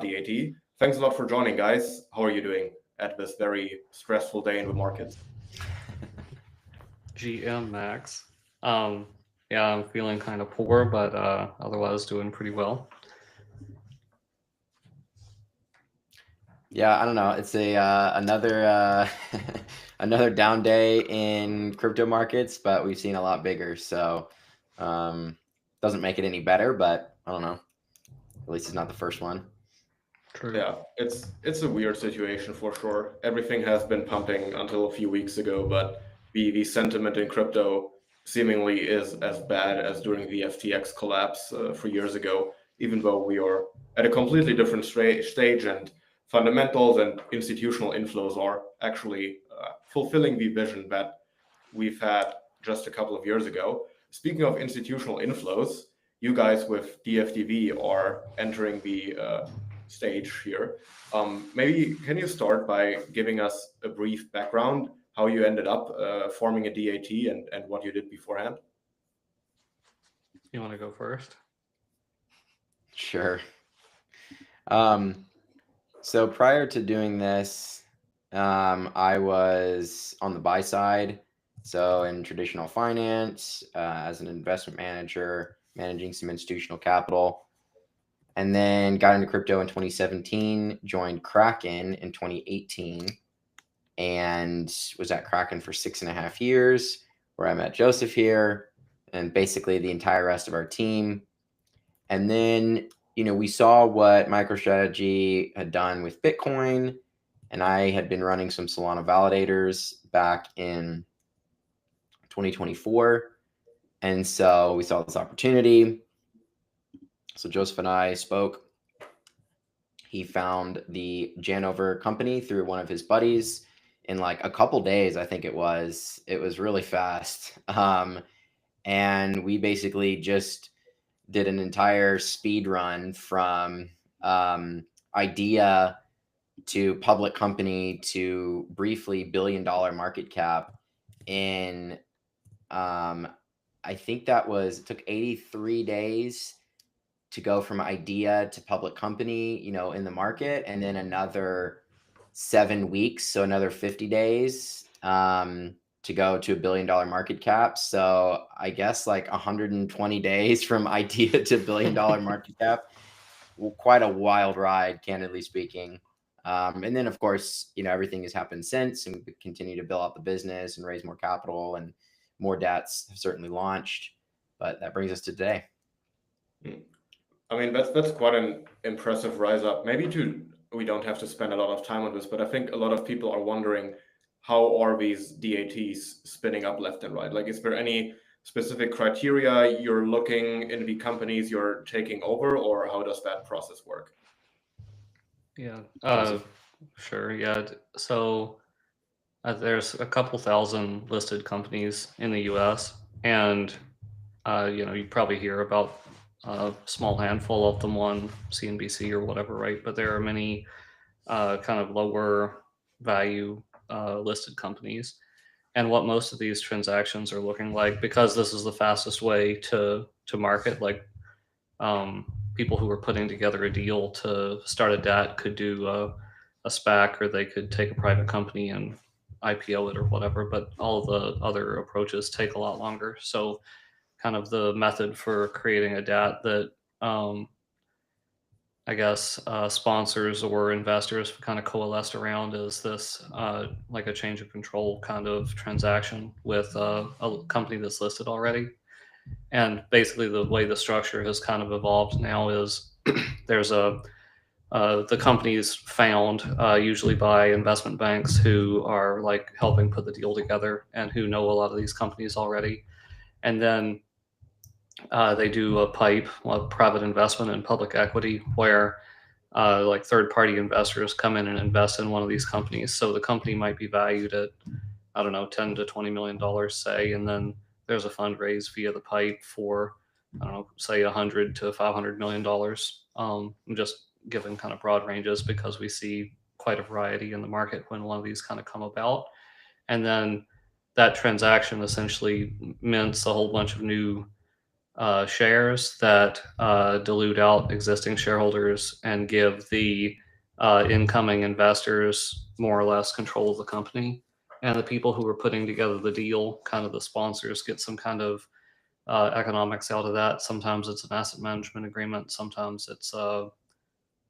DAT. Thanks a lot for joining, guys. How are you doing at this very stressful day in the markets? GM Max. Um, yeah, I'm feeling kind of poor, but otherwise doing pretty well. Yeah, I don't know. It's a another another down day in crypto markets, but we've seen a lot bigger. So doesn't make it any better, but I don't know. At least it's not the first one. True. Yeah, it's a weird situation for sure. Everything has been pumping until a few weeks ago, but the sentiment in crypto seemingly is as bad as during the FTX collapse 3 years ago, even though we are at a completely different stage and fundamentals and institutional inflows are actually fulfilling the vision that we've had just a couple of years ago. Speaking of institutional inflows, you guys with DFDV are entering the stage here. Maybe can you start by giving us a brief background, how you ended up forming a DAT and what you did beforehand? You want to go first? Sure. So prior to doing this, I was on the buy side, so in traditional finance, as an investment manager, managing some institutional capital, and then got into crypto in 2017, joined Kraken in 2018, and was at Kraken for 6.5 years, where I met Joseph here and basically the entire rest of our team. And then, we saw what MicroStrategy had done with Bitcoin, and I had been running some Solana validators back in 2024. And so we saw this opportunity. So Joseph and I spoke. He found the Janover company through one of his buddies in like a couple days, I think it was. It was really fast. And we basically just did an entire speed run from idea to public company to briefly $1 billion market cap in I think it took 83 days to go from idea to public company, in the market, and then another 7 weeks, so another 50 days to go to $1 billion market cap. So I guess like 120 days from idea to $1 billion market cap. Quite a wild ride, candidly speaking. And then, of course, everything has happened since, and we continue to build out the business and raise more capital, and more DATs have certainly launched. But that brings us to today. I mean, that's quite an impressive rise up. We don't have to spend a lot of time on this, but I think a lot of people are wondering how are these DATs spinning up left and right? Like, is there any specific criteria you're looking in the companies you're taking over, or how does that process work? Yeah. Joseph? Sure. Yeah. So there's a couple thousand listed companies in the U.S. and you probably hear about a small handful of them on CNBC or whatever, right? But there are many kind of lower value listed companies. And what most of these transactions are looking like, because this is the fastest way to market, like people who are putting together a deal to start a DAT could do a SPAC, or they could take a private company and IPO it or whatever. But all of the other approaches take a lot longer. So kind of the method for creating a DAT that I guess sponsors or investors kind of coalesced around is this like a change of control kind of transaction with a company that's listed already. And basically, the way the structure has kind of evolved now is there's the company's found usually by investment banks who are like helping put the deal together and who know a lot of these companies already. And then they do a PIPE, private investment in public equity, where like third-party investors come in and invest in one of these companies. So the company might be valued at, I don't know, $10 to $20 million, say, and then there's a fundraise via the PIPE for, I don't know, say $100 to $500 million. I'm just giving kind of broad ranges because we see quite a variety in the market when one of these kind of come about. And then that transaction essentially mints a whole bunch of new shares that dilute out existing shareholders and give the incoming investors more or less control of the company. And the people who are putting together the deal, kind of the sponsors, get some kind of economics out of that. Sometimes it's an asset management agreement. Sometimes it's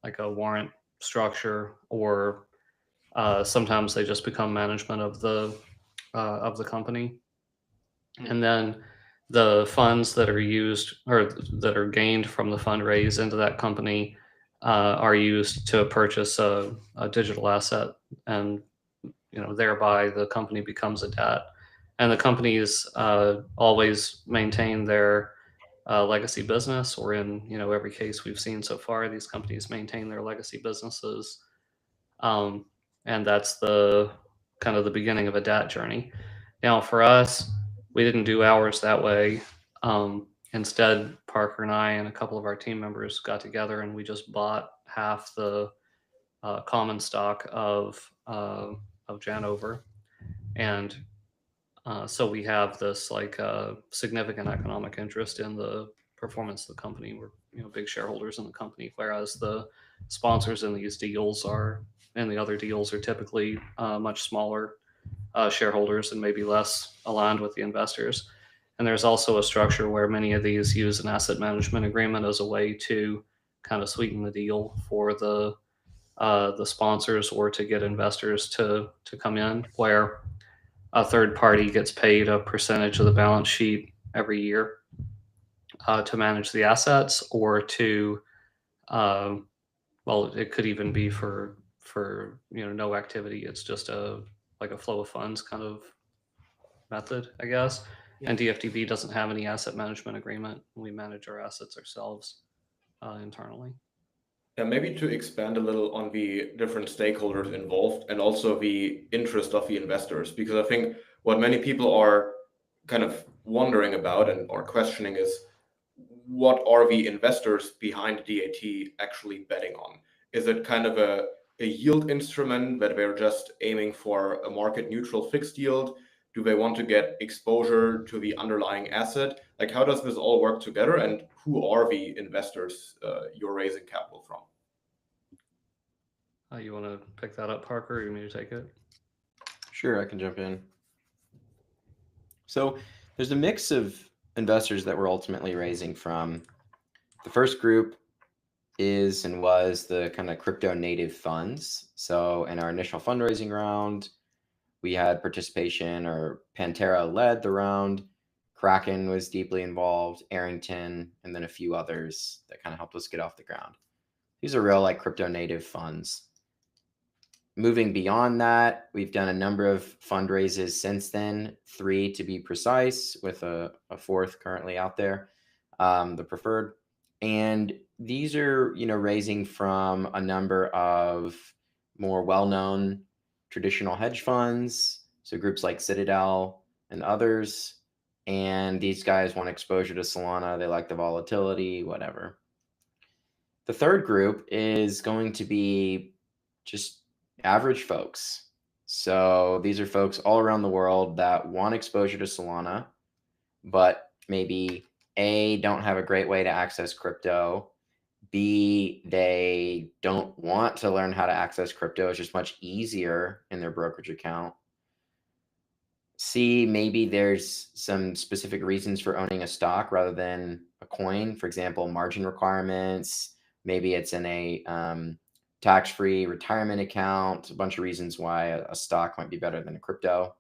like a warrant structure, or sometimes they just become management of the company. And then the funds that are used or that are gained from the fundraise into that company are used to purchase a digital asset, and thereby the company becomes a debt. And the companies always maintain their legacy business, or in every case we've seen so far, these companies maintain their legacy businesses, and that's the kind of the beginning of a debt journey. Now, for us, we didn't do ours that way. Instead, Parker and I and a couple of our team members got together and we just bought half the common stock of Janover, and so we have this like significant economic interest in the performance of the company. We're big shareholders in the company, whereas the sponsors in these deals and the other deals are typically much smaller shareholders and maybe less aligned with the investors. And there's also a structure where many of these use an asset management agreement as a way to kind of sweeten the deal for the sponsors, or to get investors to come in, where a third party gets paid a percentage of the balance sheet every year to manage the assets, or to well, it could even be for no activity. It's just like a flow of funds kind of method, I guess. Yeah. And DFDB doesn't have any asset management agreement. We manage our assets ourselves internally. Yeah, maybe to expand a little on the different stakeholders involved and also the interest of the investors, because I think what many people are kind of wondering about and or questioning is, what are the investors behind DAT actually betting on? Is it kind of a yield instrument that they're just aiming for a market neutral fixed yield? Do they want to get exposure to the underlying asset? Like, how does this all work together, and who are the investors you're raising capital from? You want to pick that up, Parker, or you want me to take it? Sure, I can jump in. So there's a mix of investors that we're ultimately raising from. The first group is and was the kind of crypto native funds. So in our initial fundraising round, we had participation, or Pantera led the round. Kraken was deeply involved, Arrington, and then a few others that kind of helped us get off the ground. These are real like crypto native funds. Moving beyond that, we've done a number of fundraises since then, 3 to be precise, with a 4th currently out there, the preferred. And these are, raising from a number of more well-known traditional hedge funds, so groups like Citadel and others. And these guys want exposure to Solana. They like the volatility, whatever. The third group is going to be just average folks. So these are folks all around the world that want exposure to Solana, but maybe A, don't have a great way to access crypto. B, they don't want to learn how to access crypto. It's just much easier in their brokerage account. C, maybe there's some specific reasons for owning a stock rather than a coin. For example, margin requirements. Maybe it's in a tax-free retirement account. A bunch of reasons why a stock might be better than a crypto.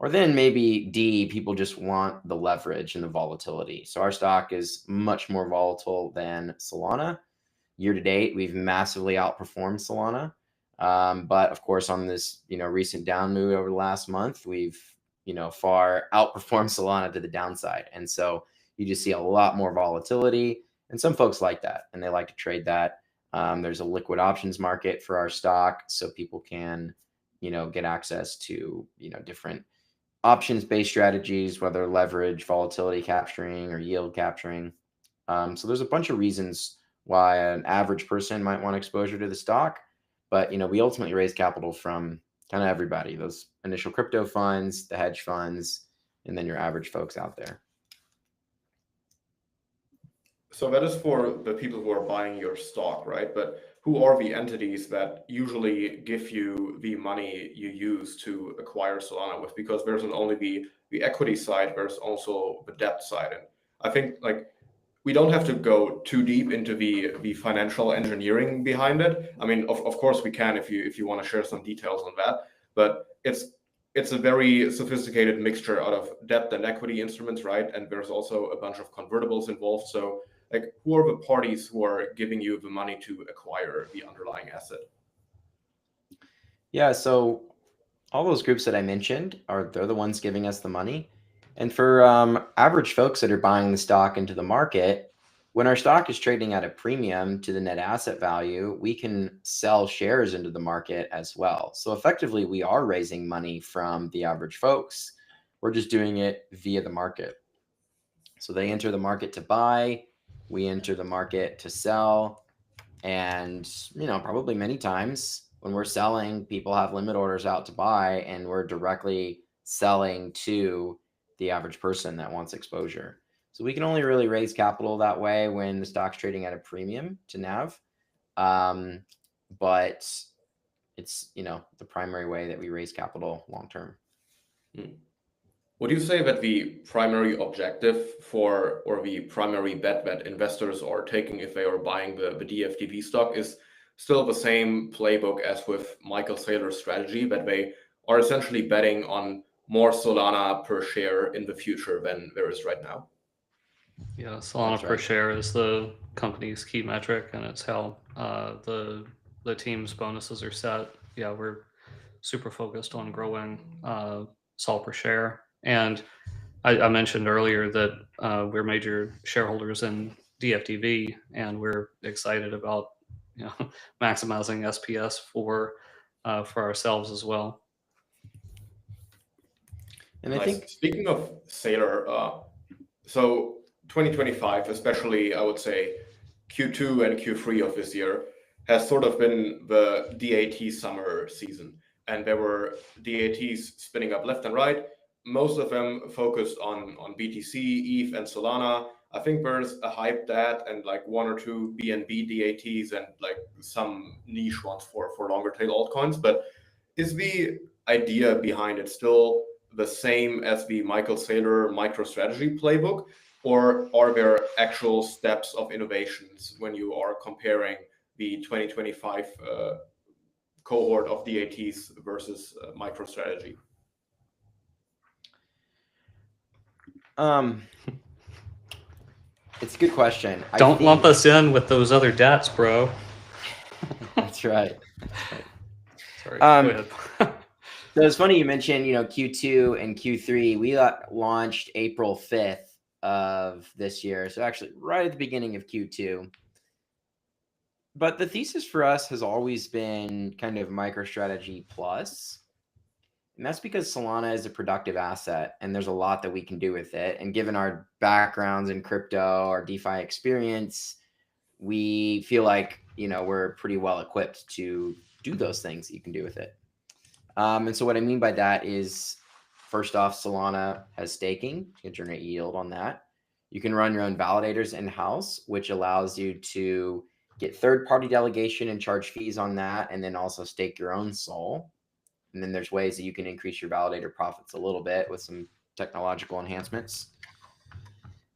Or then maybe D, people just want the leverage and the volatility. So our stock is much more volatile than Solana. Year to date, we've massively outperformed Solana. But of course, on this recent down move over the last month, we've far outperformed Solana to the downside. And so you just see a lot more volatility. And some folks like that, and they like to trade that. There's a liquid options market for our stock, so people can get access to different options-based strategies, whether leverage, volatility capturing, or yield capturing. So there's a bunch of reasons why an average person might want exposure to the stock. But we ultimately raise capital from kind of everybody, those initial crypto funds, the hedge funds, and then your average folks out there. So that is for the people who are buying your stock, right? But who are the entities that usually give you the money you use to acquire Solana with? Because there's not only the equity side, there's also the debt side. And I think like we don't have to go too deep into the financial engineering behind it. I mean, of course we can if you want to share some details on that, but it's a very sophisticated mixture out of debt and equity instruments, right? And there's also a bunch of convertibles involved. So like, who are the parties who are giving you the money to acquire the underlying asset? Yeah, so all those groups that I mentioned they're the ones giving us the money. And for average folks that are buying the stock into the market, when our stock is trading at a premium to the net asset value, we can sell shares into the market as well. So effectively, we are raising money from the average folks. We're just doing it via the market. So they enter the market to buy, we enter the market to sell. And, probably many times when we're selling, people have limit orders out to buy, and we're directly selling to the average person that wants exposure. So we can only really raise capital that way when the stock's trading at a premium to NAV. But it's, the primary way that we raise capital long term. Would you say that the primary objective for, or the primary bet that investors are taking if they are buying the DFDV stock is still the same playbook as with Michael Saylor's strategy, that they are essentially betting on more Solana per share in the future than there is right now? Yeah, Solana per share is the company's key metric, and it's how the team's bonuses are set. Yeah, we're super focused on growing Sol per share, and I mentioned earlier that we're major shareholders in DFDV, and we're excited about maximizing SPS for ourselves as well. And nice. I think, Speaking of Saylor, so 2025, especially I would say Q2 and Q3 of this year, has sort of been the DAT summer season. And there were DATs spinning up left and right, most of them focused on BTC, ETH, and Solana. I think there's a hype that and like one or two BNB DATs and like some niche ones for longer tail altcoins. But is the idea behind it still the same as the Michael Saylor MicroStrategy playbook, or are there actual steps of innovations when you are comparing the 2025 cohort of DATs versus MicroStrategy? It's a good question. Don't lump us in with those other DATs, bro. That's right. Sorry, go ahead. So it's funny you mentioned, Q2 and Q3. We launched April 5th of this year. So actually right at the beginning of Q2. But the thesis for us has always been kind of MicroStrategy plus. And that's because Solana is a productive asset and there's a lot that we can do with it. And given our backgrounds in crypto, our DeFi experience, we feel like, we're pretty well equipped to do those things that you can do with it. And so what I mean by that is, first off, Solana has staking. You can generate yield on that. You can run your own validators in-house, which allows you to get third-party delegation and charge fees on that, and then also stake your own SOL. And then there's ways that you can increase your validator profits a little bit with some technological enhancements.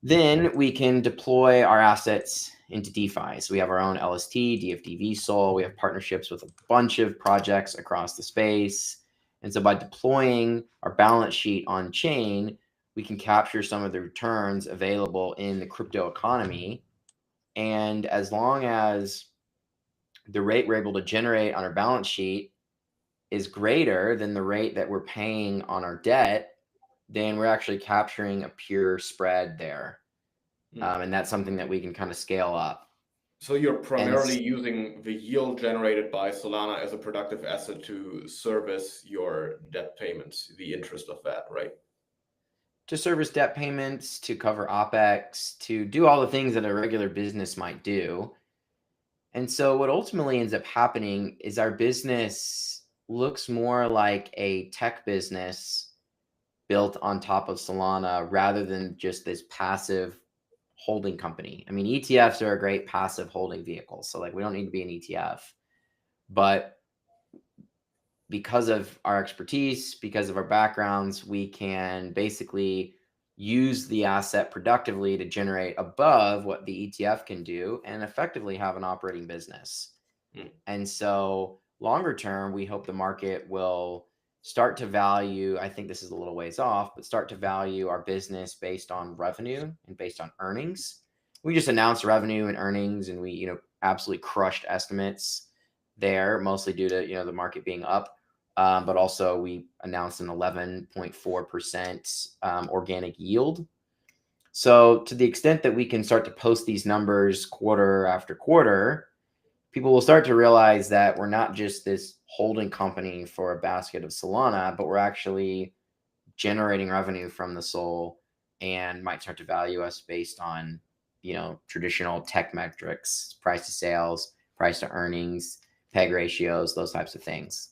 Then we can deploy our assets into DeFi. So we have our own LST, DFDV SOL. We have partnerships with a bunch of projects across the space. And so by deploying our balance sheet on chain, we can capture some of the returns available in the crypto economy. And as long as the rate we're able to generate on our balance sheet is greater than the rate that we're paying on our debt, then we're actually capturing a pure spread there. And that's something that we can kind of scale up. So you're primarily using the yield generated by Solana as a productive asset to service your debt payments, the interest of that, right? To service debt payments, to cover OPEX, to do all the things that a regular business might do. And so what ultimately ends up happening is our business looks more like a tech business built on top of Solana rather than just this passive holding company. I mean, ETFs are a great passive holding vehicle. So like we don't need to be an ETF, but because of our expertise, because of our backgrounds, we can basically use the asset productively to generate above what the ETF can do and effectively have an operating business. And so longer term, we hope the market will start to value, I think this is a little ways off, but start to value our business based on revenue and based on earnings. We just announced revenue and earnings, and we, absolutely crushed estimates there, mostly due to, the market being up. But also we announced an 11.4% organic yield. So to the extent that we can start to post these numbers quarter after quarter, people will start to realize that we're not just this holding company for a basket of Solana, but we're actually generating revenue from the SOL and might start to value us based on, traditional tech metrics, price to sales, price to earnings, PEG ratios, those types of things.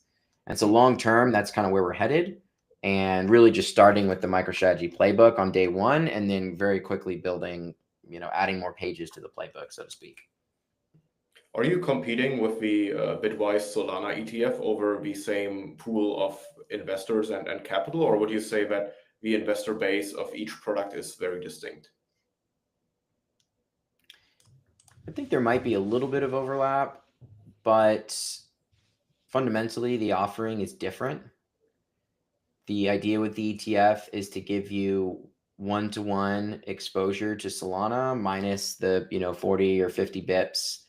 And so long term, that's kind of where we're headed, and really just starting with the MicroStrategy playbook on day one, and then very quickly building, adding more pages to the playbook, so to speak. Are you competing with the Bitwise Solana ETF over the same pool of investors and capital, or would you say that the investor base of each product is very distinct? I think there might be a little bit of overlap, but fundamentally the offering is different. The idea with the ETF is to give you one-to-one exposure to Solana minus the 40 or 50 bips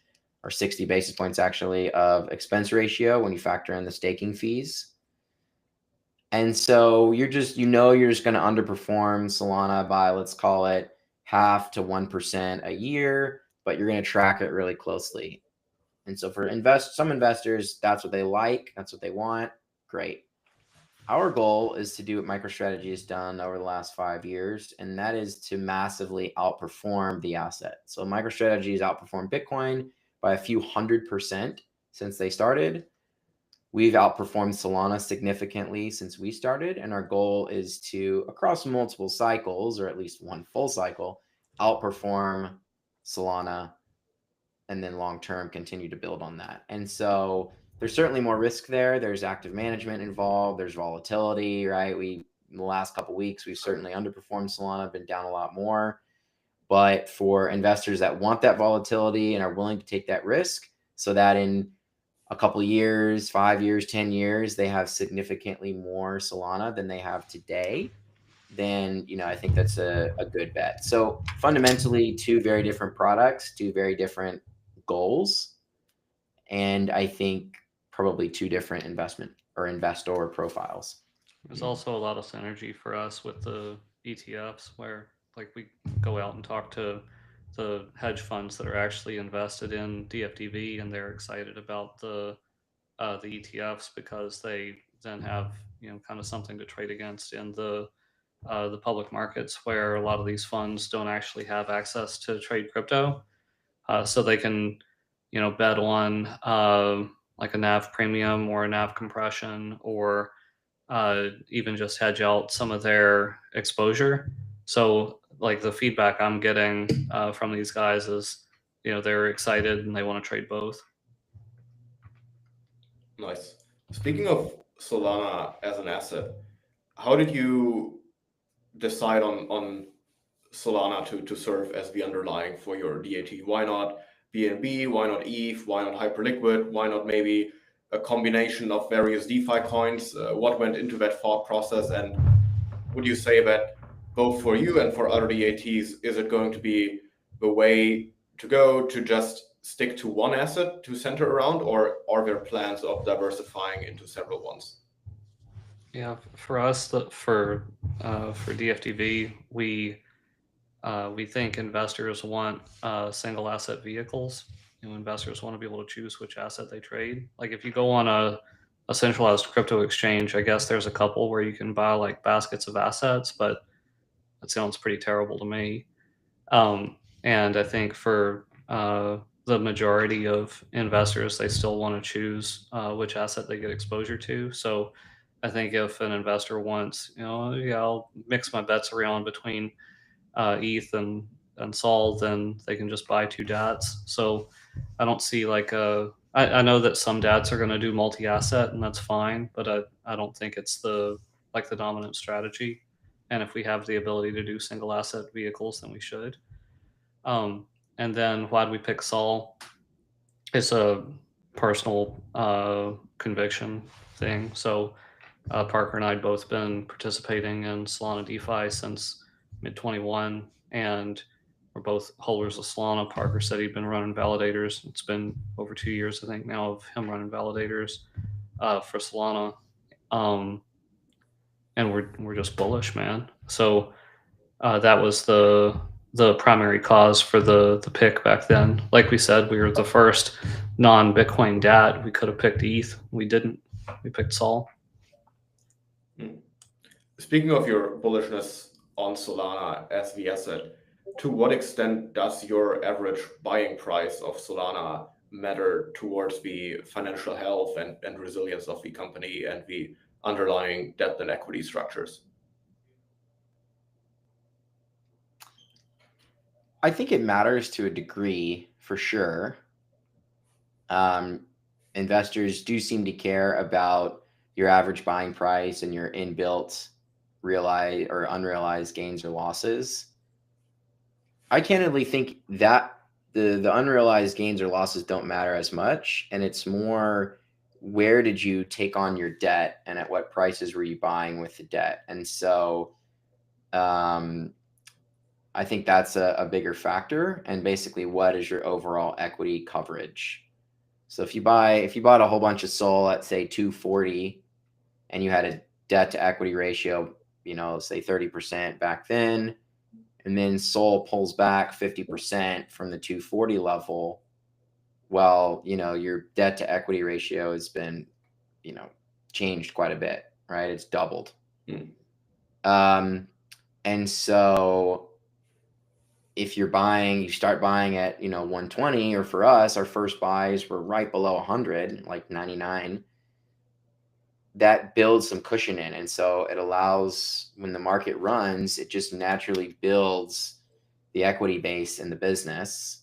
or 60 basis points actually of expense ratio when you factor in the staking fees. And so you're just going to underperform Solana by, let's call it 0.5 to 1% a year, but you're going to track it really closely. And so for some investors, that's what they like, that's what they want. Great. Our goal is to do what MicroStrategy has done over the last 5 years, and that is to massively outperform the asset. So MicroStrategy has outperformed Bitcoin by a few 100% since they started. We've outperformed Solana significantly since we started, and our goal is to, across multiple cycles, or at least one full cycle, outperform Solana, and then long-term continue to build on that. And so there's certainly more risk there. There's active management involved. There's volatility, right? In the last couple of weeks, we've certainly underperformed Solana, been down a lot more. But for investors that want that volatility and are willing to take that risk so that in a couple of years, 5 years, 10 years, they have significantly more Solana than they have today, then, I think that's a good bet. So fundamentally, two very different products, two very different goals, and I think probably two different investor profiles. There's also a lot of synergy for us with the ETFs where we go out and talk to the hedge funds that are actually invested in DFDV, and they're excited about the ETFs because they then have kind of something to trade against in the public markets where a lot of these funds don't actually have access to trade crypto, so they can bet on like a NAV premium or a NAV compression, or even just hedge out some of their exposure. So the feedback I'm getting from these guys is, they're excited and they want to trade both. Nice. Speaking of Solana as an asset, how did you decide on Solana to serve as the underlying for your DAT? Why not BNB? Why not ETH? Why not Hyperliquid? Why not maybe a combination of various DeFi coins? What went into that thought process? And would you say that both for you and for other DATs, is it going to be the way to go to just stick to one asset to center around, or are there plans of diversifying into several ones? Yeah, for us, for DFDV, we think investors want single asset vehicles. Investors want to be able to choose which asset they trade. Like if you go on a centralized crypto exchange, I guess there's a couple where you can buy baskets of assets, but that sounds pretty terrible to me. And I think for the majority of investors, they still want to choose which asset they get exposure to. So I think if an investor wants, I'll mix my bets around between ETH and and Sol, then they can just buy 2 DATs. So I don't see like I know that some DATs are going to do multi-asset, and that's fine, but I don't think it's the dominant strategy. And if we have the ability to do single asset vehicles, then we should. And then why do we pick Sol? It's a personal conviction thing. So Parker and I had both been participating in Solana DeFi since mid 21, and we're both holders of Solana. Parker said he'd been running validators. It's been over 2 years, I think, now of him running validators for Solana. And we're just bullish, man. So that was the primary cause for the pick back then. Like we said, we were the first non-Bitcoin DAT. We could have picked ETH. We didn't. We picked Sol. Speaking of your bullishness on Solana as the asset, to what extent does your average buying price of Solana matter towards the financial health and resilience of the company and the underlying debt and equity structures? I think it matters to a degree, for sure. Investors do seem to care about your average buying price and your inbuilt realized or unrealized gains or losses. I candidly think that the unrealized gains or losses don't matter as much, and it's more where did you take on your debt and at what prices were you buying with the debt. And so I think that's a bigger factor, and basically what is your overall equity coverage. So if you bought a whole bunch of Sol at say 240 and you had a debt to equity ratio, say 30% back then, and then Sol pulls back 50% from the 240 level, well, your debt to equity ratio has been, changed quite a bit, right? It's doubled. And so if you start buying at, 120, or for us, our first buys were right below 100, like 99, that builds some cushion in. And so it allows, when the market runs, it just naturally builds the equity base in the business.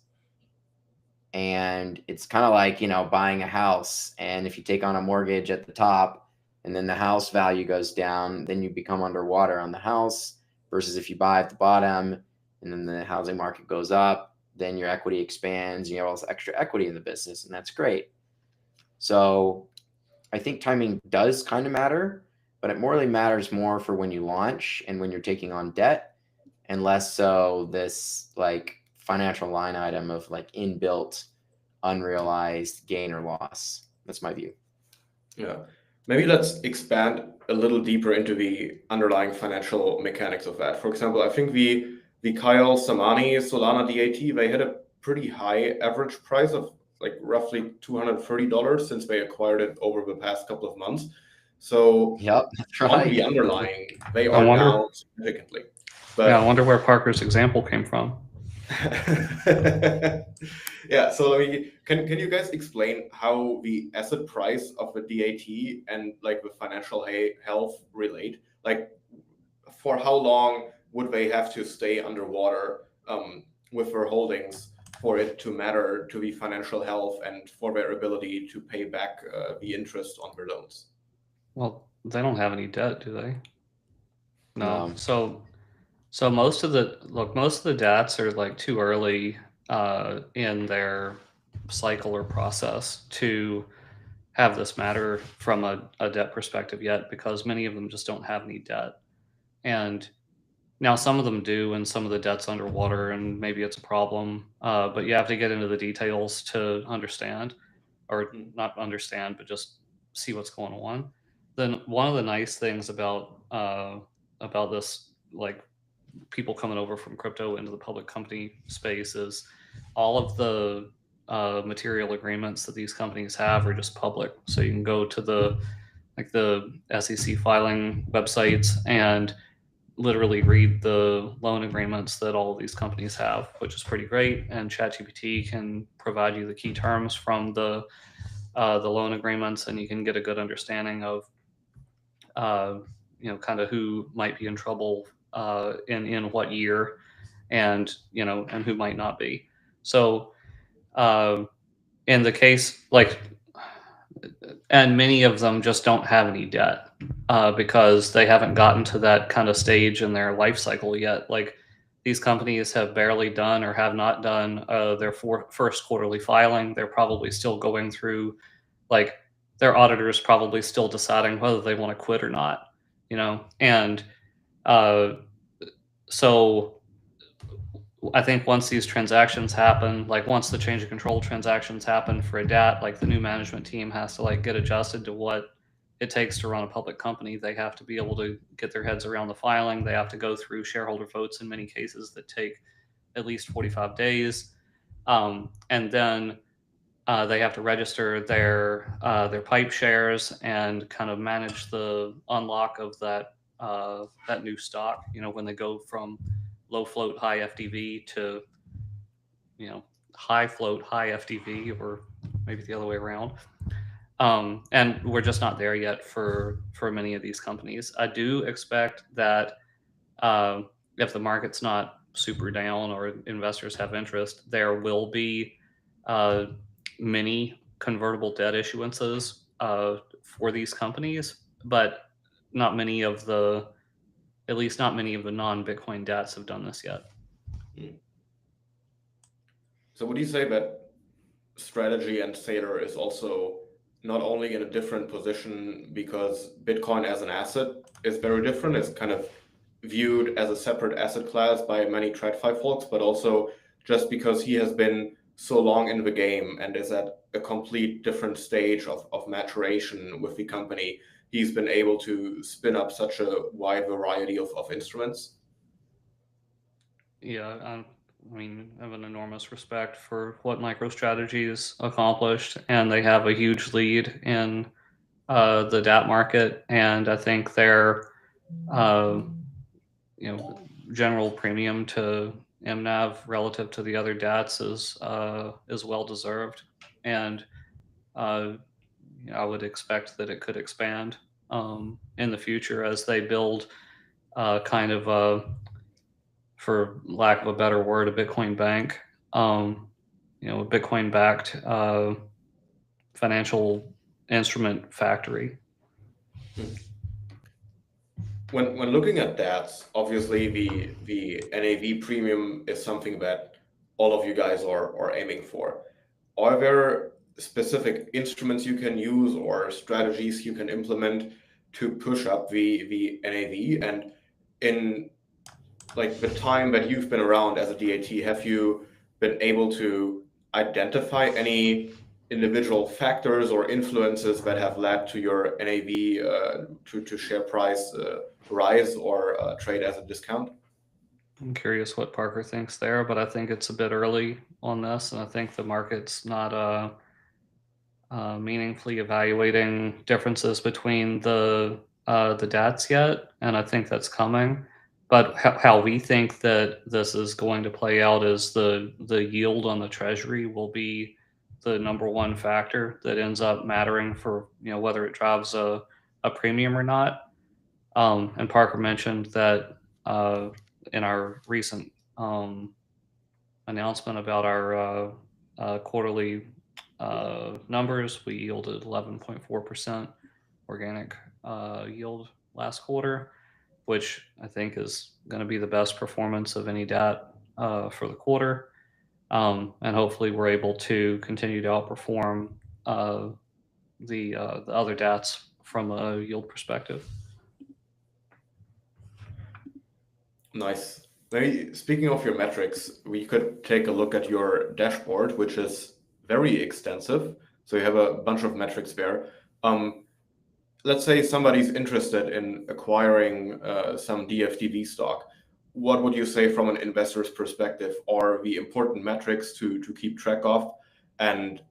And it's kind of like, buying a house. And if you take on a mortgage at the top and then the house value goes down, then you become underwater on the house, versus if you buy at the bottom and then the housing market goes up, then your equity expands, you have all this extra equity in the business, and that's great. So I think timing does kind of matter, but it really matters more for when you launch and when you're taking on debt, and less so this like financial line item of like inbuilt unrealized gain or loss. That's my view. Yeah. Maybe let's expand a little deeper into the underlying financial mechanics of that. For example, I think the Kyle Samani Solana DAT, they had a pretty high average price of like roughly $230 since they acquired it over the past couple of months. So yep, that's on right. the underlying, they are down significantly. But yeah, I wonder where Parker's example came from. Yeah, so can you guys explain how the asset price of the DAT and like the financial health relate? Like, for how long would they have to stay underwater with their holdings for it to matter to the financial health and for their ability to pay back the interest on their loans? Well, they don't have any debt, do they? No. No. So most of the DATs are like too early in their cycle or process to have this matter from a debt perspective yet, because many of them just don't have any debt. And now some of them do, and some of the debt's underwater, and maybe it's a problem. But you have to get into the details to understand, or not understand, but just see what's going on. Then one of the nice things about this, like people coming over from crypto into the public company space, is all of the material agreements that these companies have are just public. So you can go to the SEC filing websites and literally read the loan agreements that all of these companies have, which is pretty great. And ChatGPT can provide you the key terms from the loan agreements, and you can get a good understanding of kind of who might be in trouble in what year, and and who might not be. So in the case and many of them just don't have any debt because they haven't gotten to that kind of stage in their life cycle yet. Like these companies have barely done or have not done their first quarterly filing. They're probably still going through, like their auditors probably still deciding whether they want to quit or not, and so I think once these transactions happen, like once the change of control transactions happen for a DAT, like the new management team has to get adjusted to what it takes to run a public company. They have to be able to get their heads around the filing. They have to go through shareholder votes in many cases that take at least 45 days. And then they have to register their pipe shares and kind of manage the unlock of that new stock. When they go from low float, high FDV to high float, high FDV, or maybe the other way around. And we're just not there yet for many of these companies. I do expect that if the market's not super down or investors have interest, there will be many convertible debt issuances for these companies, but not many of the, at least not many of the non-Bitcoin debts have done this yet. So would you say that Strategy and Sailor is also not only in a different position because Bitcoin as an asset is very different, it's kind of viewed as a separate asset class by many TradFi folks, but also just because he has been so long in the game and is at a complete different stage of maturation with the company, he's been able to spin up such a wide variety of instruments? Yeah, I mean, I have an enormous respect for what MicroStrategy has accomplished, and they have a huge lead in the DApp market, and I think their general premium to MNAV relative to the other DATs is well deserved, and I would expect that it could expand in the future as they build kind of a, for lack of a better word, a Bitcoin bank, a Bitcoin-backed financial instrument factory. When looking at that, obviously the NAV premium is something that all of you guys are aiming for. Are there specific instruments you can use or strategies you can implement to push up the NAV? And in the time that you've been around as a DAT, have you been able to identify any individual factors or influences that have led to your NAV to share price rise or trade as a discount? I'm curious what Parker thinks there, but I think it's a bit early on this, and I think the market's not meaningfully evaluating differences between the DATs yet, and I think that's coming. But how we think that this is going to play out is the yield on the treasury will be the number one factor that ends up mattering for whether it drives a premium or not. And Parker mentioned that in our recent announcement about our quarterly numbers, we yielded 11.4% organic yield last quarter, which I think is going to be the best performance of any DAT for the quarter. And hopefully we're able to continue to outperform the other DATs from a yield perspective. Nice. Maybe speaking of your metrics, we could take a look at your dashboard, which is very extensive. So you have a bunch of metrics there. Let's say somebody's interested in acquiring some DFDV stock. What would you say from an investor's perspective are the important metrics to keep track of, and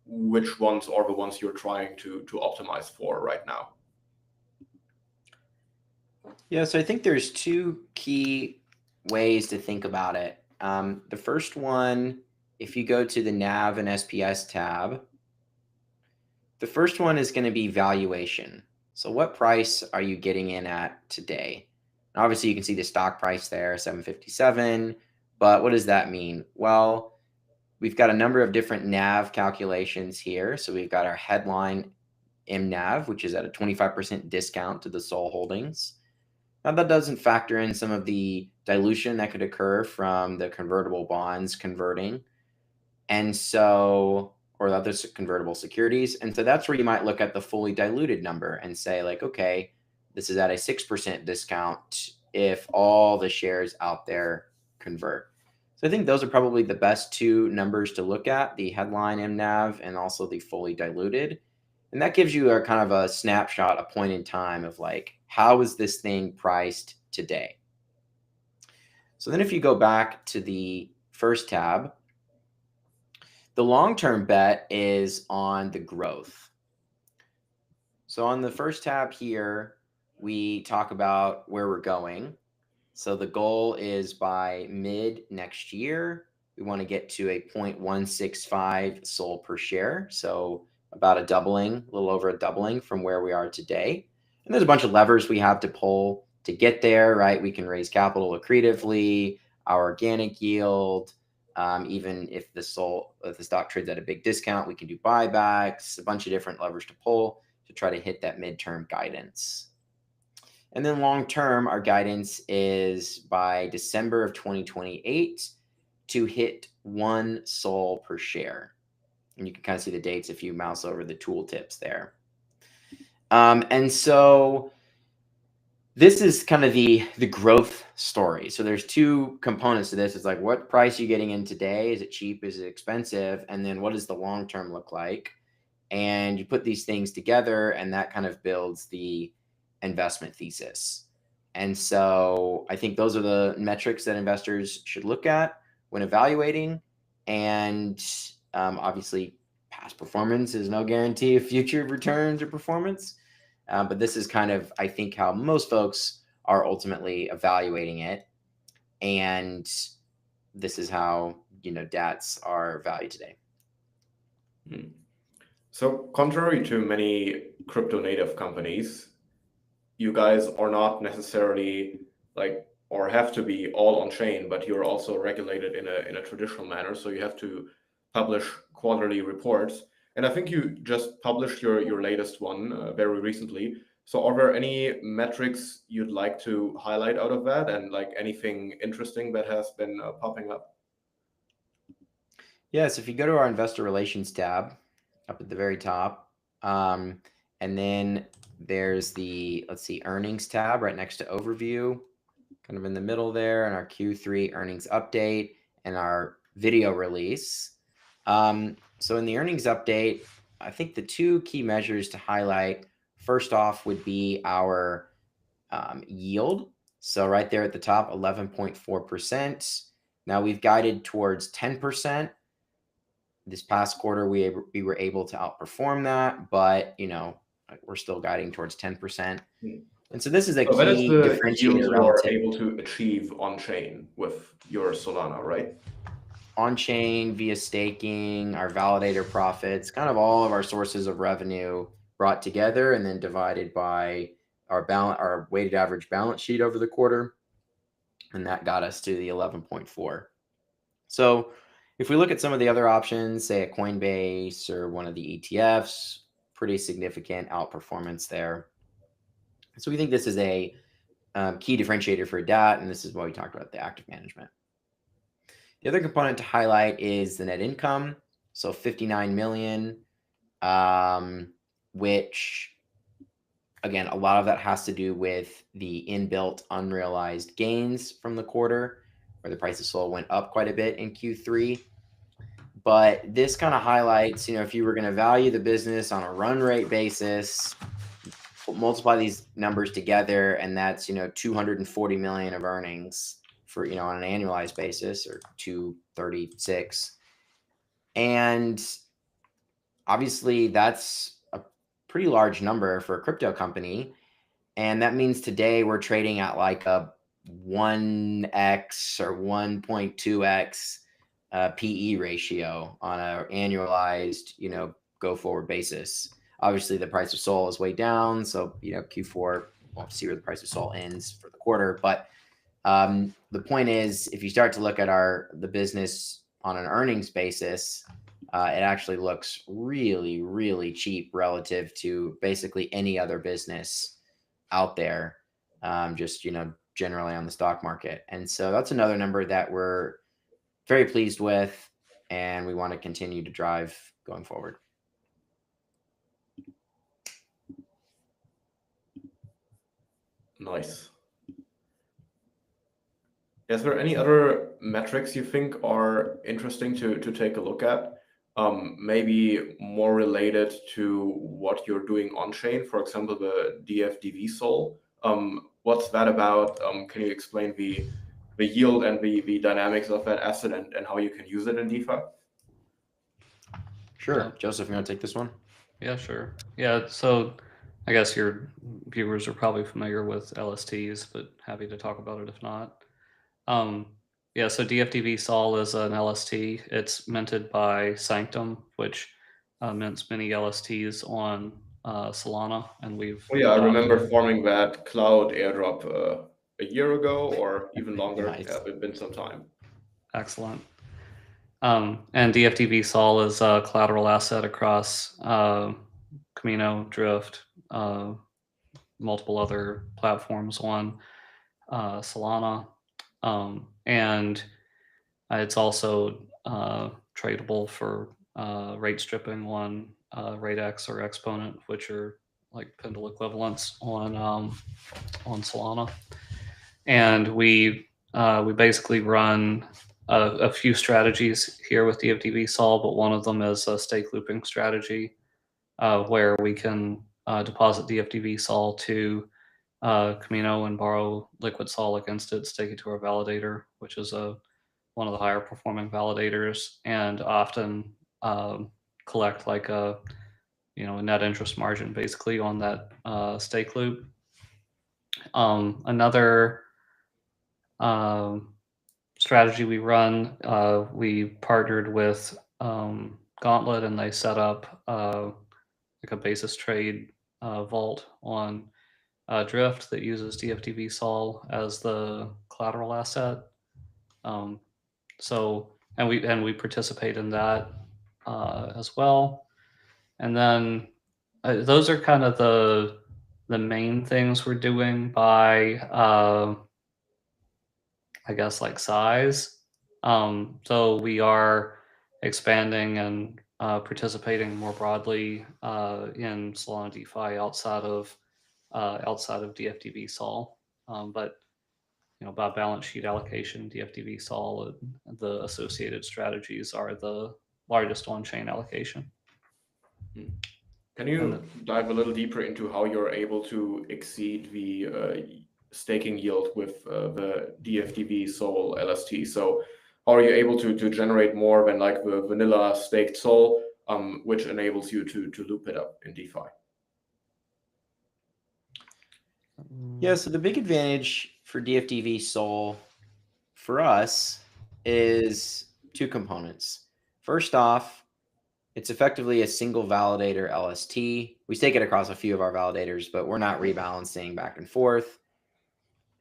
which ones are the ones you're trying to optimize for right now? Yeah, so I think there's two key ways to think about it. The first one, if you go to the NAV and SPS tab, the first one is going to be valuation. So what price are you getting in at today? And obviously, you can see the stock price there, 757. But what does that mean? Well, we've got a number of different NAV calculations here. So we've got our headline MNAV, which is at a 25% discount to the SOL holdings. Now, that doesn't factor in some of the dilution that could occur from the convertible bonds converting. And so, or other convertible securities. And so that's where you might look at the fully diluted number and say, like, okay, this is at a 6% discount if all the shares out there convert. So I think those are probably the best two numbers to look at, the headline MNAV and also the fully diluted. And that gives you a kind of a snapshot, a point in time of like, how is this thing priced today? So then if you go back to the first tab, the long-term bet is on the growth. So on the first tab here, we talk about where we're going. So the goal is by mid next year, we want to get to a 0.165 SOL per share. So about a doubling, a little over a doubling from where we are today. And there's a bunch of levers we have to pull to get there, right? We can raise capital accretively, our organic yield. Even if the stock trades at a big discount, we can do buybacks, a bunch of different levers to pull to try to hit that midterm guidance. And then long term, our guidance is by December of 2028 to hit 1 SOL per share. And you can kind of see the dates if you mouse over the tooltips there. And so this is kind of the growth story. So there's two components to this. It's like, what price are you getting in today? Is it cheap? Is it expensive? And then what does the long term look like? And you put these things together, and that kind of builds the investment thesis. And so I think those are the metrics that investors should look at when evaluating. And obviously, past performance is no guarantee of future returns or performance. But this is kind of, I think, how most folks are ultimately evaluating it. And this is how, DATs are valued today. So contrary to many crypto native companies, you guys are not necessarily or have to be all on chain, but you're also regulated in a traditional manner. So you have to publish quarterly reports. And I think you just published your latest one very recently. So are there any metrics you'd like to highlight out of that, and anything interesting that has been popping up? Yes, if you go to our investor relations tab up at the very top, and then there's the, earnings tab right next to overview, kind of in the middle there, and our Q3 earnings update and our video release. So in the earnings update, I think the two key measures to highlight, first off, would be our yield. So right there at the top, 11.4%. Now we've guided towards 10%. This past quarter, we were able to outperform that, but we're still guiding towards 10%. And so this is a key that is the differentiator yield you are relative. able to achieve on chain with your Solana, right? On chain, via staking, our validator profits, kind of all of our sources of revenue brought together and then divided by our weighted average balance sheet over the quarter. And that got us to the 11.4. So if we look at some of the other options, say a Coinbase or one of the ETFs, pretty significant outperformance there. So we think this is a key differentiator for DAT, and this is what we talked about, the active management. The other component to highlight is the net income. So 59 million, which, again, a lot of that has to do with the inbuilt unrealized gains from the quarter, where the price of SOL went up quite a bit in Q3. But this kind of highlights, if you were going to value the business on a run rate basis, multiply these numbers together, and that's 240 million of earnings for on an annualized basis, or 236. And obviously that's a pretty large number for a crypto company, and that means today we're trading at like a 1x or 1.2x PE ratio on an annualized go forward basis. Obviously, the price of SOL is way down, so Q4 we'll see where the price of SOL ends for the quarter. But The point is, if you start to look at the business on an earnings basis, it actually looks really, really cheap relative to basically any other business out there, just, generally on the stock market. And so that's another number that we're very pleased with, and we want to continue to drive going forward. Nice. Is there any other metrics you think are interesting to take a look at? Maybe more related to what you're doing on chain, for example, the DFDV Sol. What's that about? Can you explain the yield and the dynamics of that asset and how you can use it in DeFi? Sure. Yeah. Joseph, you want to take this one? Yeah, sure. Yeah, so I guess your viewers are probably familiar with LSTs, but happy to talk about it if not. Yeah, so DFDV Sol is an LST. It's minted by Sanctum, which mints many LSTs on Solana, and we've Oh yeah, I remember adopted- forming that cloud airdrop a year ago or even longer. Nice. Yeah, it's been some time. Excellent. And DFDV Sol is a collateral asset across Camino, Drift, multiple other platforms on Solana. And it's also tradable for rate stripping on RateX or Exponent, which are like Pendle equivalents on Solana. And we basically run a few strategies here with DFDV Sol, but one of them is a stake looping strategy where we can deposit DFDV Sol to Camino and borrow liquid Sol against it, stake it to our validator, which is one of the higher performing validators, and often collect like a net interest margin basically on that stake loop. Another strategy we run, we partnered with Gauntlet, and they set up like a basis trade vault on Drift that uses DFDV Sol as the collateral asset. So we participate in that as well. And then those are kind of the main things we're doing by I guess like size. So we are expanding and participating more broadly in Solana DeFi outside of DFDV Sol. But by balance sheet allocation, DFDV Sol and the associated strategies are the largest on-chain allocation. Can you dive a little deeper into how you're able to exceed the staking yield with the DFDV Sol LST? So how are you able to generate more than like the vanilla staked Sol, which enables you to loop it up in DeFi? Yeah, so the big advantage for DFDV Sol for us is two components. First off, it's effectively a single validator LST. We stake it across a few of our validators, but we're not rebalancing back and forth.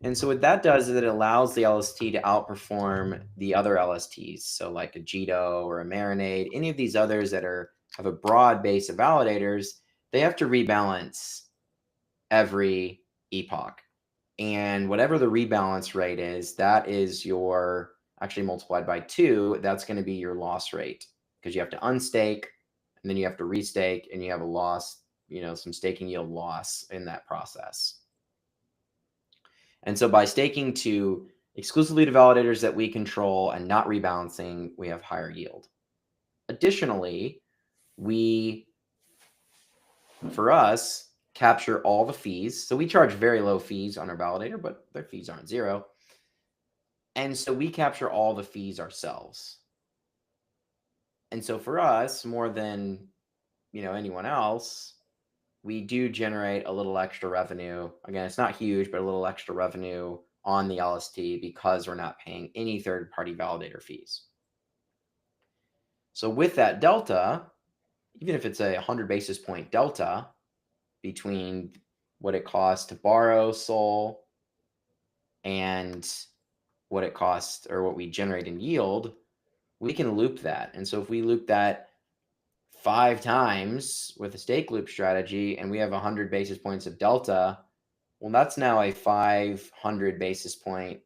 And so what that does is it allows the LST to outperform the other LSTs. So like a Jito or a Marinade, any of these others that have a broad base of validators, they have to rebalance every epoch. And whatever the rebalance rate is, that is your, actually multiplied by 2, that's going to be your loss rate, because you have to unstake and then you have to restake and you have a loss, some staking yield loss in that process. And so by staking to exclusively to validators that we control and not rebalancing, we have higher yield. Additionally, for us, capture all the fees. So we charge very low fees on our validator, but their fees aren't zero. And so we capture all the fees ourselves. And so for us, more than anyone else, we do generate a little extra revenue. Again, it's not huge, but a little extra revenue on the LST because we're not paying any third-party validator fees. So with that delta, even if it's a 100 basis point delta between what it costs to borrow Sol and what it costs or what we generate in yield, we can loop that. And so if we loop that 5 times with a stake loop strategy and we have 100 basis points of delta, well, that's now a 500 basis point,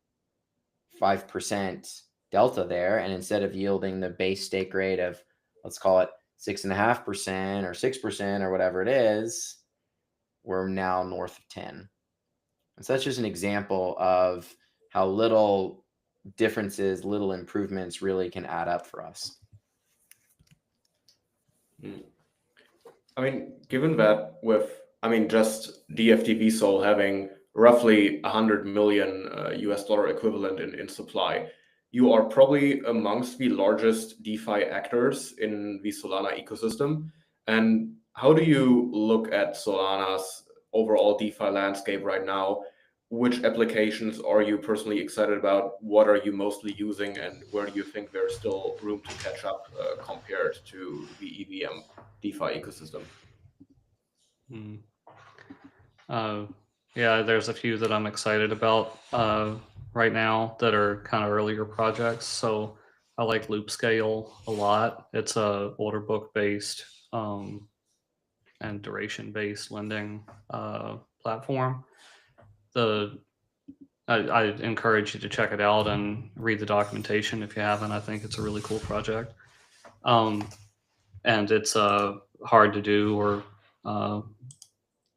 5% delta there. And instead of yielding the base stake rate of, let's call it 6.5% or 6% or whatever it is, we're now north of 10. And so that's just an example of how little differences, little improvements really can add up for us. I mean, given that with, just DFT Sol having roughly 100 million US dollar equivalent in supply, you are probably amongst the largest DeFi actors in the Solana ecosystem. And how do you look at Solana's overall DeFi landscape right now? Which applications are you personally excited about? What are you mostly using, and where do you think there's still room to catch up compared to the EVM DeFi ecosystem? Yeah, there's a few that I'm excited about right now that are kind of earlier projects. So I like Loopscale a lot. It's a order book based and duration based lending platform. I encourage you to check it out and read the documentation if you haven't. I think it's a really cool project. And it's hard to do, or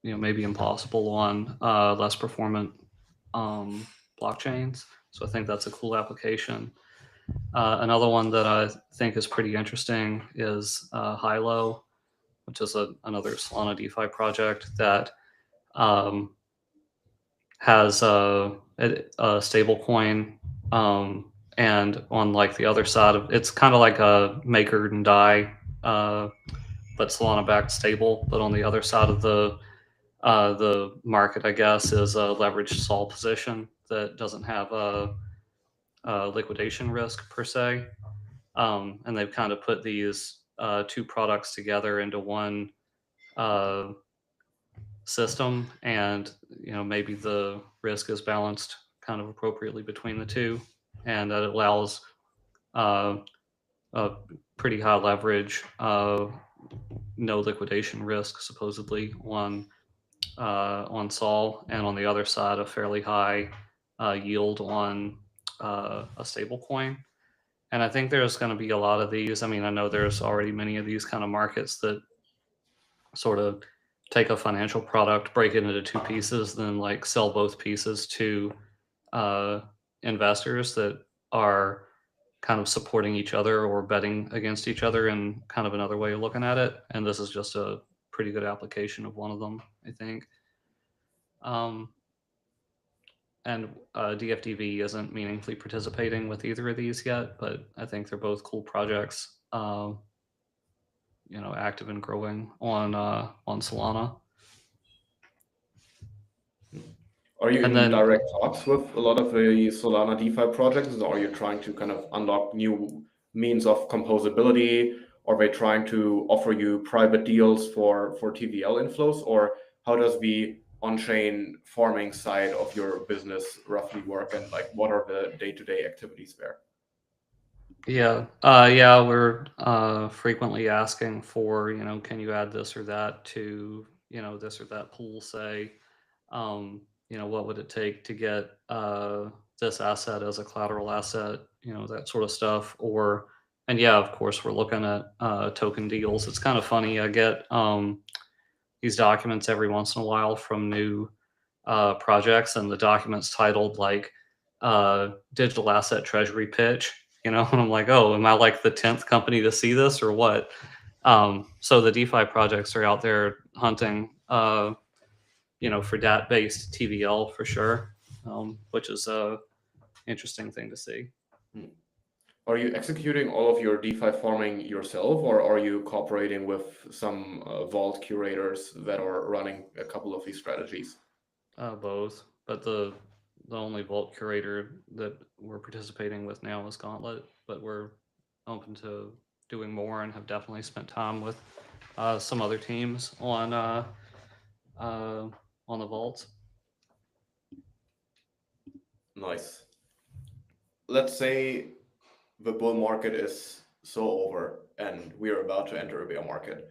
maybe impossible on less performant blockchains. So I think that's a cool application. Another one that I think is pretty interesting is Hilo, which is another Solana DeFi project that has a stable coin. And on like the other side of it's kind of like a Maker and Dai, but Solana backed stable. But on the other side of the market, I guess, is a leveraged Sol position that doesn't have a liquidation risk per se. And they've kind of put these two products together into one system, and maybe the risk is balanced kind of appropriately between the two, and that allows a pretty high leverage, no liquidation risk supposedly on Sol, and on the other side a fairly high yield on a stable coin. And I think there's going to be a lot of these. I mean, I know there's already many of these kind of markets that sort of take a financial product, break it into two pieces, then like sell both pieces to investors that are kind of supporting each other or betting against each other in kind of another way of looking at it. And this is just a pretty good application of one of them, I think. And DFDV isn't meaningfully participating with either of these yet, but I think they're both cool projects, active and growing on Solana. Are you in direct talks with a lot of the Solana DeFi projects, or are you trying to kind of unlock new means of composability? Are they trying to offer you private deals for TVL inflows, or how does the on-chain farming side of your business roughly work, and like what are the day-to-day activities there? Yeah, we're frequently asking for, can you add this or that to, this or that pool, say, what would it take to get this asset as a collateral asset, that sort of stuff. And yeah, of course, we're looking at token deals. It's kind of funny. I get these documents every once in a while from new projects, and the document's titled like digital asset treasury pitch, and I'm like, oh, am I like the 10th company to see this or what? So the DeFi projects are out there hunting, for DAT-based TVL for sure, which is a interesting thing to see. Are you executing all of your DeFi farming yourself, or are you cooperating with some vault curators that are running a couple of these strategies? Both, but the only vault curator that we're participating with now is Gauntlet, but we're open to doing more and have definitely spent time with some other teams on the vaults. Nice. let's say the bull market is so over and we are about to enter a bear market.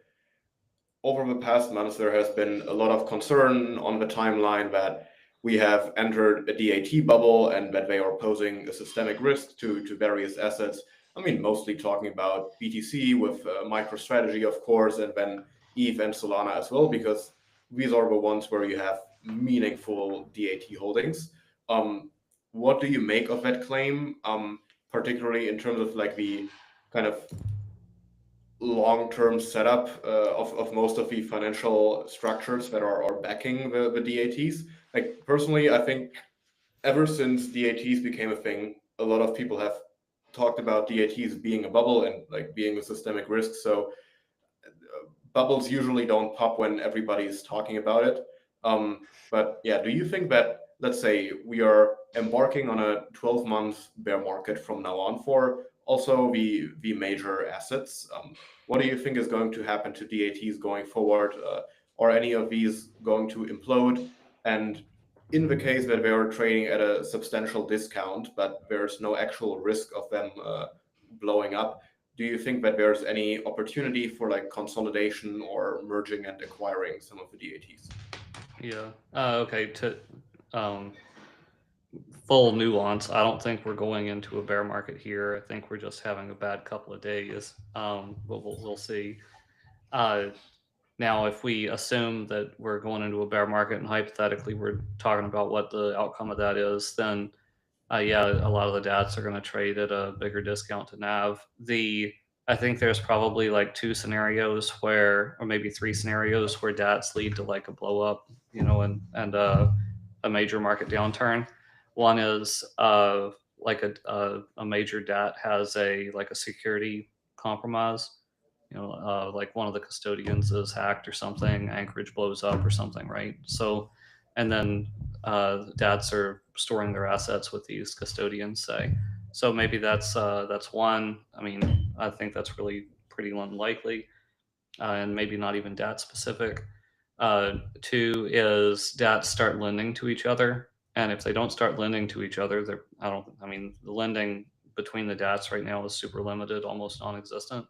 Over the past months, there has been a lot of concern on the timeline that we have entered a DAT bubble and that they are posing a systemic risk to various assets. I mean, mostly talking about BTC with MicroStrategy, of course, and then ETH and Solana as well, because these are the ones where you have meaningful DAT holdings. What do you make of that claim, particularly in terms of like the kind of long-term setup of most of the financial structures that are backing the DATs? Like personally, I think ever since DATs became a thing, a lot of people have talked about DATs being a bubble and like being a systemic risk. So bubbles usually don't pop when everybody is talking about it. But yeah, do you think that, let's say we are embarking on a 12-month bear market from now on for also the major assets? What do you think is going to happen to DATs going forward? Are any of these going to implode? And in the case that they are trading at a substantial discount, but there's no actual risk of them blowing up, do you think that there's any opportunity for like consolidation or merging and acquiring some of the DATs? Yeah. Okay. To full nuance, I don't think we're going into a bear market here. I think we're just having a bad couple of days. But we'll see. Now, if we assume that we're going into a bear market and hypothetically we're talking about what the outcome of that is, then yeah, a lot of the DATs are going to trade at a bigger discount to NAV. I think there's probably like two scenarios where, or maybe three scenarios where DATs lead to like a blow up, and a major market downturn. One is like a major DAT has a security compromise. Like one of the custodians is hacked or something, Anchorage blows up or something, right? So, and then DATs are storing their assets with these custodians, say. So maybe that's one. I mean, I think that's really pretty unlikely, and maybe not even DAT specific. Two is DATs start lending to each other, and if they don't start lending to each other, the lending between the DATs right now is super limited, almost non-existent,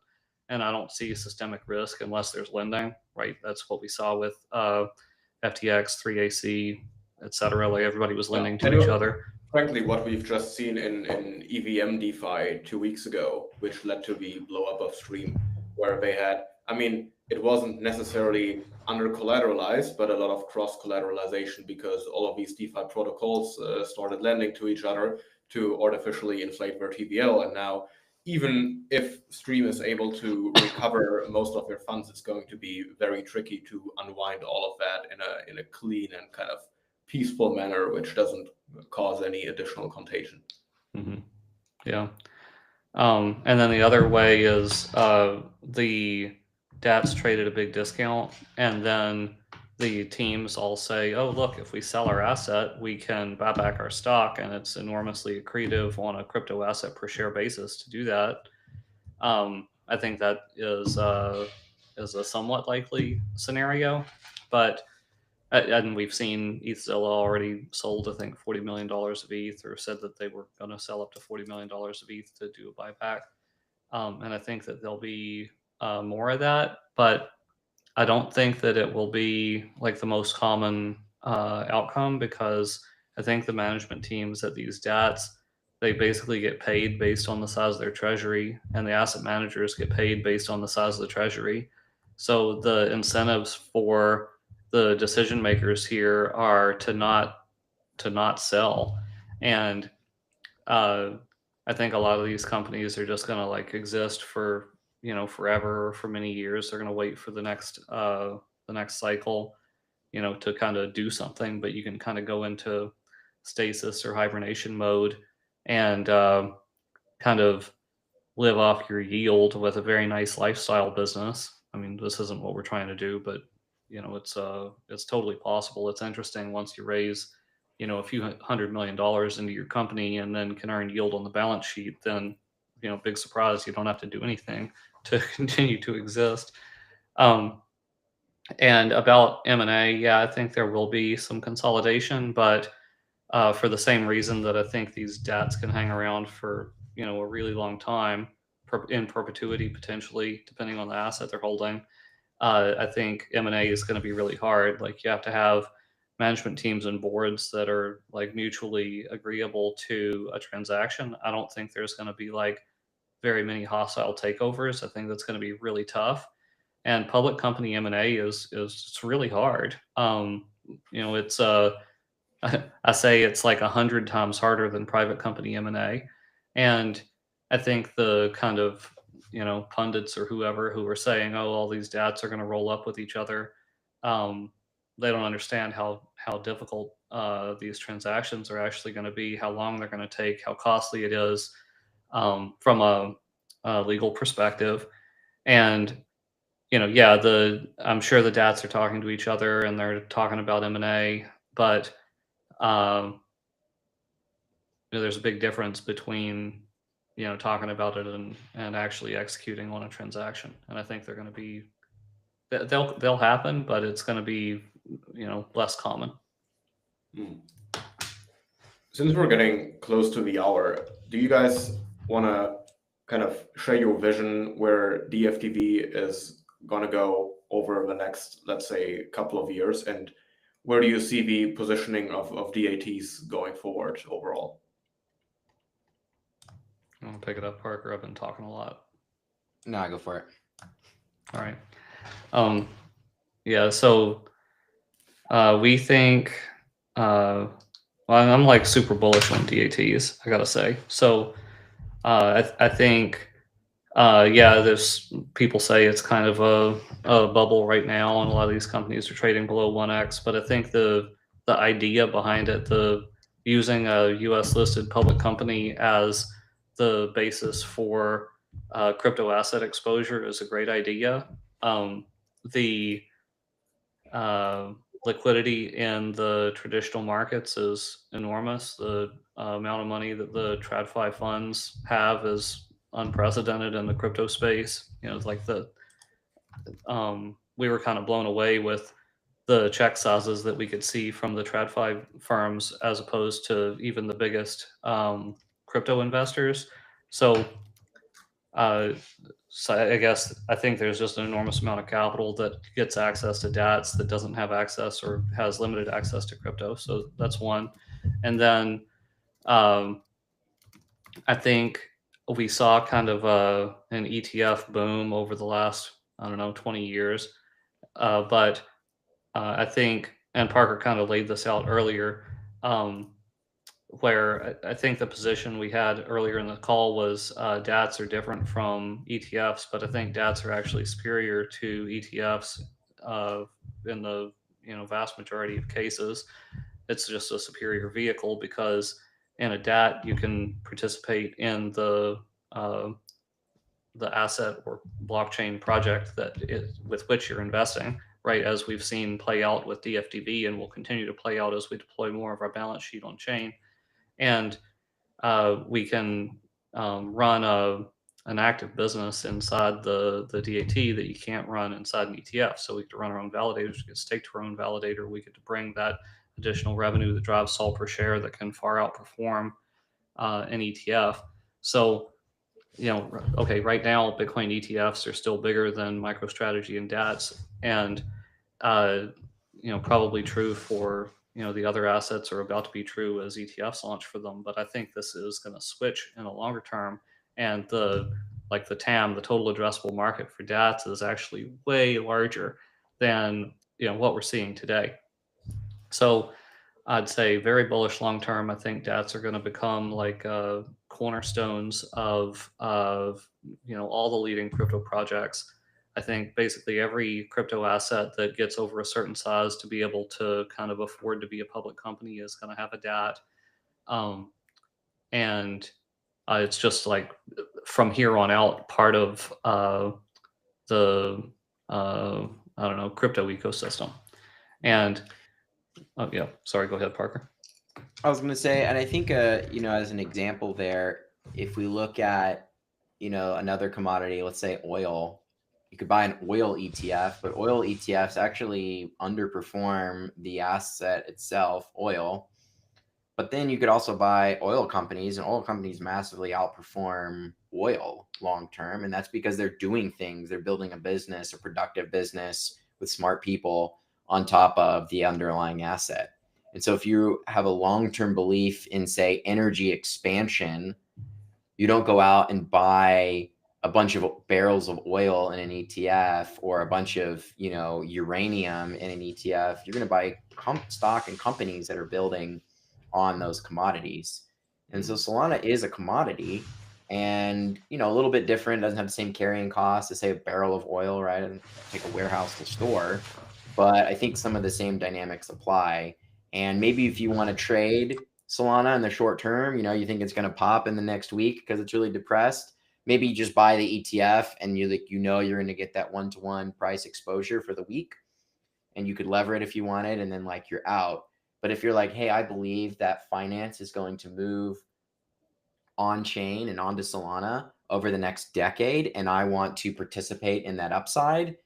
and I don't see systemic risk unless there's lending. Right, that's what we saw with FTX, 3AC, etc. Like everybody was lending to each other. Frankly, what we've just seen in EVM DeFi 2 weeks ago, which led to the blow up of Stream, where they had, I mean, it wasn't necessarily under collateralized, but a lot of cross collateralization because all of these DeFi protocols started lending to each other to artificially inflate their TVL. And now, even if Stream is able to recover most of their funds, it's going to be very tricky to unwind all of that in a clean and kind of peaceful manner, which doesn't cause any additional contagion. Mm-hmm. Yeah. And then the other way is the DATs trade at a big discount, and then the teams all say, oh, look, if we sell our asset, we can buy back our stock, and it's enormously accretive on a crypto asset per share basis to do that. I think that is a somewhat likely scenario, but and we've seen ETHZilla already sold, I think, $40 million of ETH, or said that they were going to sell up to $40 million of ETH to do a buyback. And I think that there'll be more of that, but I don't think that it will be like the most common outcome, because I think the management teams at these DATs, they basically get paid based on the size of their treasury, and the asset managers get paid based on the size of the treasury. So the incentives for the decision makers here are to not sell, and I think a lot of these companies are just going to like exist for forever, or for many years. They're going to wait for the next cycle, to kind of do something. But you can kind of go into stasis or hibernation mode and kind of live off your yield with a very nice lifestyle business. I mean, this isn't what we're trying to do, but it's totally possible. It's interesting once you raise a few $100 million into your company and then can earn yield on the balance sheet, then big surprise, you don't have to do anything to continue to exist. And about M&A, yeah, I think there will be some consolidation, but for the same reason that I think these DATs can hang around for a really long time, in perpetuity potentially, depending on the asset they're holding. I think M&A is going to be really hard. Like you have to have management teams and boards that are like mutually agreeable to a transaction. I don't think there's going to be like very many hostile takeovers. I think that's going to be really tough. And public company M&A is it's really hard. It's I say it's like 100 times harder than private company M&A. And I think the kind of pundits or whoever who are saying, oh, all these DATs are going to roll up with each other, they don't understand how difficult these transactions are actually going to be, how long they're going to take, how costly it is from a legal perspective. And yeah, I'm sure the DATs are talking to each other and they're talking about M&A, but um, there's a big difference between talking about it and actually executing on a transaction. And I think they're going to be they'll happen, but it's going to be less common. Since we're getting close to the hour, do you guys want to kind of share your vision where DFTV is going to go over the next, let's say, couple of years, and where do you see the positioning of DATs going forward overall? I want to pick it up, Parker. I've been talking a lot. No, I go for it. All right. Yeah. So we think. Well, I'm like super bullish on DATs. I gotta say. So I think. Yeah, there's people say it's kind of a bubble right now, and a lot of these companies are trading below 1x. But I think the idea behind it, the using a U.S. listed public company as the basis for crypto asset exposure is a great idea. The liquidity in the traditional markets is enormous. The amount of money that the TradFi funds have is unprecedented in the crypto space. It's like we were kind of blown away with the check sizes that we could see from the TradFi firms as opposed to even the biggest crypto investors. So I think there's just an enormous amount of capital that gets access to DATs that doesn't have access or has limited access to crypto. So that's one. And then I think we saw kind of an ETF boom over the last, 20 years. But I think, and Parker kind of laid this out earlier, where I think the position we had earlier in the call was DATs are different from ETFs, but I think DATs are actually superior to ETFs in the vast majority of cases. It's just a superior vehicle because in a DAT you can participate in the asset or blockchain project with which you're investing, right? As we've seen play out with DFDV and will continue to play out as we deploy more of our balance sheet on chain. And we can run an active business inside the DAT that you can't run inside an ETF. So we could run our own validators, we could stake to our own validator, we could bring that additional revenue that drives SOL per share that can far outperform an ETF. So, okay, right now Bitcoin ETFs are still bigger than MicroStrategy and DATs, and probably true for the other assets are about to be true as ETFs launch for them. But I think this is going to switch in the longer term, and the TAM, the total addressable market for DATs, is actually way larger than what we're seeing today. So I'd say very bullish long term. I think DATs are going to become like cornerstones of all the leading crypto projects. I think basically every crypto asset that gets over a certain size to be able to kind of afford to be a public company is going to have a DAT. And it's just like from here on out part of the crypto ecosystem. And oh yeah, sorry, go ahead, Parker. I was going to say, and I think as an example there, if we look at another commodity, let's say oil, you could buy an oil ETF, but oil ETFs actually underperform the asset itself, oil, But then you could also buy oil companies, and oil companies massively outperform oil long term. And that's because they're doing things. They're building a business, a productive business with smart people on top of the underlying asset. And so if you have a long-term belief in, say, energy expansion, you don't go out and buy a bunch of barrels of oil in an ETF or a bunch of, uranium in an ETF. You're going to buy stock and companies that are building on those commodities. And so Solana is a commodity, and, a little bit different, doesn't have the same carrying costs as, say, a barrel of oil, right? And take a warehouse to store. But I think some of the same dynamics apply. And maybe if you want to trade Solana in the short term, you think it's going to pop in the next week because it's really depressed, maybe you just buy the ETF and you're going to get that one-to-one price exposure for the week, and you could lever it if you wanted, and then you're out. But if you're like, hey, I believe that finance is going to move on chain and onto Solana over the next decade, and I want to participate in that upside,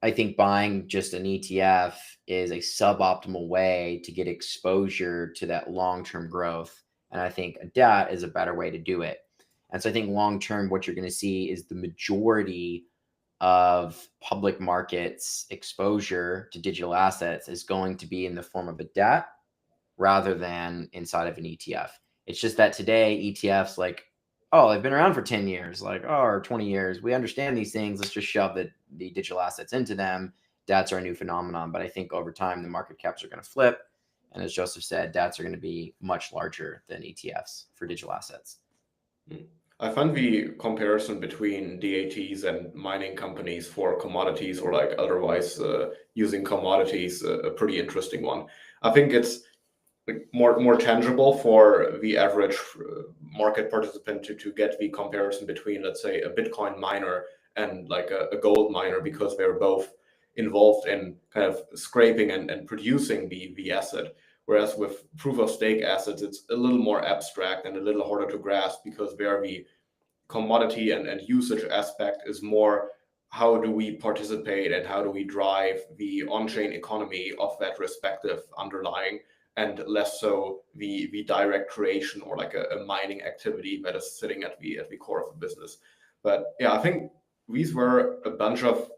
I think buying just an ETF is a suboptimal way to get exposure to that long-term growth. And I think a DAT is a better way to do it. And so I think long-term, what you're going to see is the majority of public markets exposure to digital assets is going to be in the form of a DAT rather than inside of an ETF. It's just that today ETFs they've been around for 10 years, or 20 years. We understand these things. Let's just shove the digital assets into them. DATs are a new phenomenon. But I think over time, the market caps are going to flip. And as Joseph said, DATs are going to be much larger than ETFs for digital assets. I find the comparison between DATs and mining companies for commodities or otherwise using commodities a pretty interesting one. I think it's more tangible for the average market participant to get the comparison between, let's say, a Bitcoin miner and a gold miner, because they're both involved in kind of scraping and producing the asset. Whereas with proof of stake assets, it's a little more abstract and a little harder to grasp, because there the commodity and usage aspect is more how do we participate and how do we drive the on-chain economy of that respective underlying, and less so the direct creation or a mining activity that is sitting at the core of the business. But yeah, I think these were a bunch of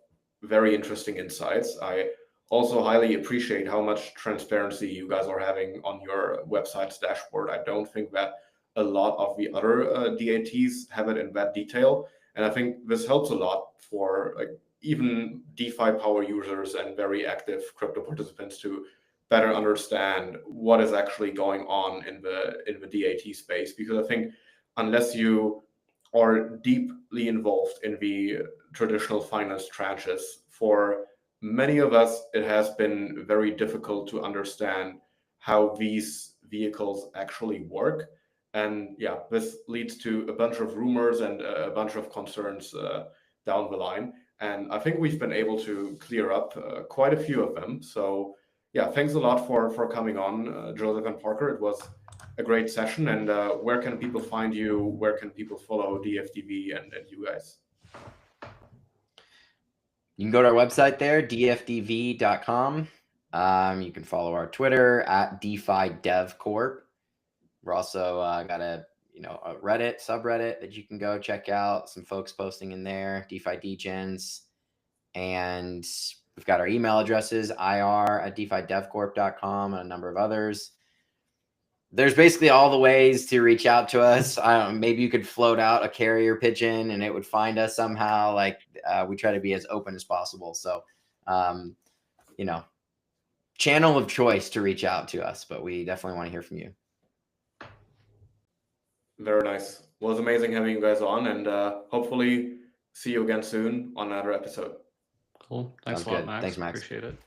very interesting insights. I also highly appreciate how much transparency you guys are having on your website's dashboard. I don't think that a lot of the other DATs have it in that detail, and I think this helps a lot for even DeFi power users and very active crypto participants to better understand what is actually going on in the DAT space. Because I think unless you are deeply involved in the traditional finance tranches, for many of us, it has been very difficult to understand how these vehicles actually work. And yeah, this leads to a bunch of rumors and a bunch of concerns down the line. And I think we've been able to clear up quite a few of them. So yeah, thanks a lot for coming on, Joseph and Parker. It was a great session. And where can people find you? Where can people follow DFDV and you guys? You can go to our website there, dfdv.com. You can follow our Twitter at DeFi Dev Corp. We're also got a Reddit subreddit that you can go check out. Some folks posting in there, DeFi Degens, and we've got our email addresses, ir@defidevcorp.com, and a number of others. There's basically all the ways to reach out to us. Maybe you could float out a carrier pigeon and it would find us somehow. We try to be as open as possible. So, channel of choice to reach out to us, but we definitely want to hear from you. Very nice. Well, it was amazing having you guys on, and hopefully see you again soon on another episode. Cool. Thanks Sounds a lot, good. Max. Thanks, Max. Appreciate it.